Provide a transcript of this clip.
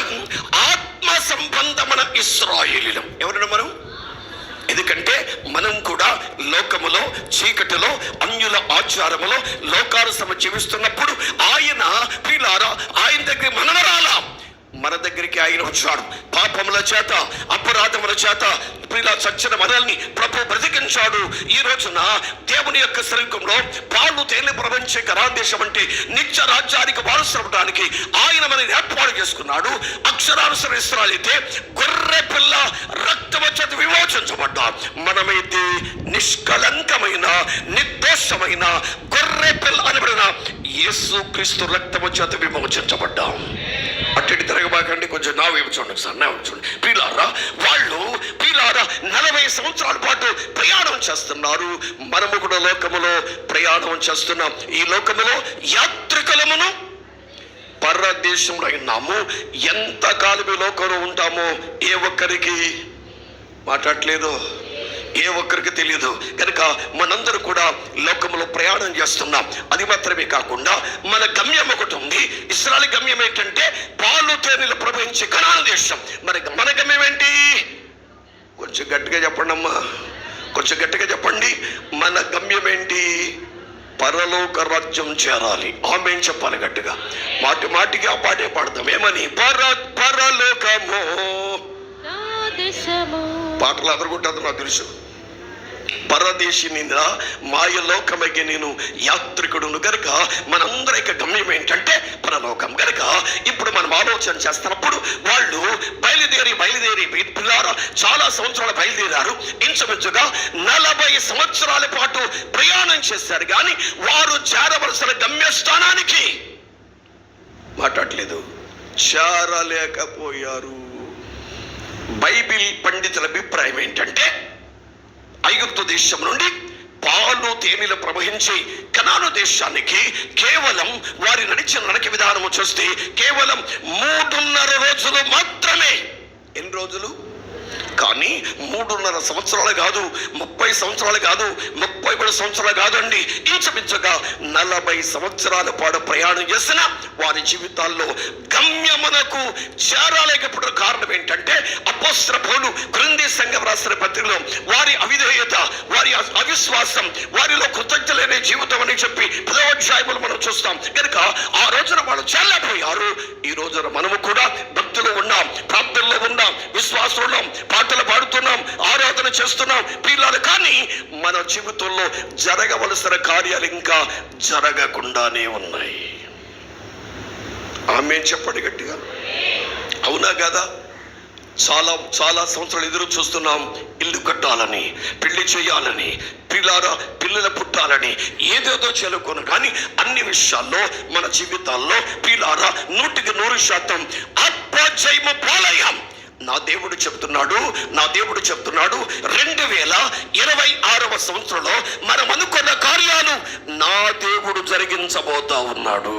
మనం ఆత్మ సంబంధమైన ఇశ్రాయేలీయులం. ఎవరైనా మనం, ఎందుకంటే మనం కూడా లోకములో చీకటిలో అన్యుల ఆచారములో లోకానుసరము జీవిస్తున్నప్పుడు ఆయన ప్రియులారా ఆయన దగ్గర మనవరాలా, మన దగ్గరికి ఆయన వచ్చాడు. పాపముల చేత అపరాధముల చేత ప్రియుల చచ్చిన మనల్ని ప్రభు బ్రతికించాడు. ఈ రోజున దేవుని యొక్క శరీరంలో పాలు తేలి ప్రపంచ కరాదేశం అంటే నిత్య రాజ్యానికి వారసవడానికి ఆయన మనల్ని ఏర్పాటు చేసుకున్నాడు. అక్షరానుసర ఇశ్రాయేలీతే గొర్రె పిల్ల రక్తము చేత విమోచించబడ్డాడు. మనమైతే నిష్కలంకమైన నిర్దోషమైన గొర్రె పిల్ల అనబడిన యేసు క్రీస్తు రక్తము చేత విమోచించబడ్డాం. అట్టి తిరగబాకండి, కొంచెం నా వైపు చూడండి సార్, నా వైపు చూడండి. ప్రియులారా, వాళ్ళు ప్రియులారా 40 సంవత్సరాల పాటు ప్రయాణం చేస్తున్నారు. మనము కూడా లోకములో ప్రయాణం చేస్తున్నాం. ఈ లోకములో యాత్రికులమును పరదేశంలో ఉన్నాము. ఎంతకాలం ఈ లోకంలో ఉంటామో ఏ ఒక్కరికి మాట్లాడలేదు, ఏ ఒక్కరికి తెలియదు. కనుక మనందరూ కూడా లోకంలో ప్రయాణం చేస్తున్నాం. అది మాత్రమే కాకుండా మన గమ్యం ఒకటి ఉంది. ఇశ్రాయేలు గమ్యం ఏంటంటే పాలు తేనెలు ప్రవహించే కనాను దేశం. మరి మన గమ్యం ఏంటి? కొంచెం గట్టిగా చెప్పండి అమ్మా, కొంచెం గట్టిగా చెప్పండి. మన గమ్యం ఏంటి? పరలోక రాజ్యం చేరాలి. ఆమేన్ చెప్పాలి గట్టిగా. మాటి మాటికి ఆ పాటే పాడతాం. ఏమని? పరలోకము. పాటలు అదరుకుంటుంది నాకు తెలుసు. పరదేశిని మాయలోకమకి నేను యాత్రికుడును గనుక మనందరి యొక్క గమ్యం ఏంటంటే పరలోకం. గనుక ఇప్పుడు మనం ఆలోచన చేస్తున్నప్పుడు వాళ్ళు బయలుదేరి పిల్లారా చాలా సంవత్సరాలు బయలుదేరారు. ఇంచుమించుగా 40 సంవత్సరాల పాటు ప్రయాణం చేశారు. కానీ వారు చేరవలసిన గమ్యస్థానానికి మాట్లాడలేదు, చేరలేకపోయారు. బైబిల్ పండితుల అభిప్రాయం ఏంటంటే ఐగుప్తు దేశం నుండి పాలు తేనెలు ప్రవహించి కనాను దేశానికి కేవలం వారి నడిచే విధానము చూస్తే కేవలం 3.5 రోజులు మాత్రమే. ఎన్ని రోజులు? కానీ 3.5 సంవత్సరాలు కాదు, 30 సంవత్సరాలు కాదు, 37 సంవత్సరాలు కాదండి. ఇంచుమించుగా 40 సంవత్సరాల పాటు ప్రయాణం చేసిన వారి జీవితాల్లో గమ్యమునకు చేరలేకపోవడం కారణం ఏంటంటే అపోస్తలుల పౌలు కొరింథీ సంఘం రాసిన పత్రికలో వారి అవిధేయత, వారి అవిశ్వాసం, వారిలో కృతజ్ఞతలేని జీవితం అని చెప్పి 10వ అధ్యాయములు మనం చూస్తాం. కనుక ఆ రోజున వాళ్ళు చేరలేకపోయారు. ఈ రోజున మనము కూడా భక్తులు ఉన్నాం, ప్రార్థనలో ఉన్నాం, విశ్వాసం ఉన్నాం, పాటలు పాడుతున్నాం, ఆరాధన చేస్తున్నాం పిల్లలు. కానీ మన జీవితంలో జరగవలసిన కార్యాలు ఇంకా జరగకుండానే ఉన్నాయి. ఆమేన్ చెప్పండి గట్టిగా. అవునా కదా? చాలా చాలా సంవత్సరాలు ఎదురు చూస్తున్నాం. ఇల్లు కట్టాలని, పెళ్లి చేయాలని, పిల్లలు పుట్టాలని, ఏదేదో చదువుకోను. కానీ అన్ని విషయాల్లో మన జీవితాల్లో పిల్లారా 100% అపజయము పాలయం. నా దేవుడు చెప్తున్నాడు 2026వ సంవత్సరంలో మనం అనుకున్న కార్యాలు నా దేవుడు జరిగించబోతా ఉన్నాడు.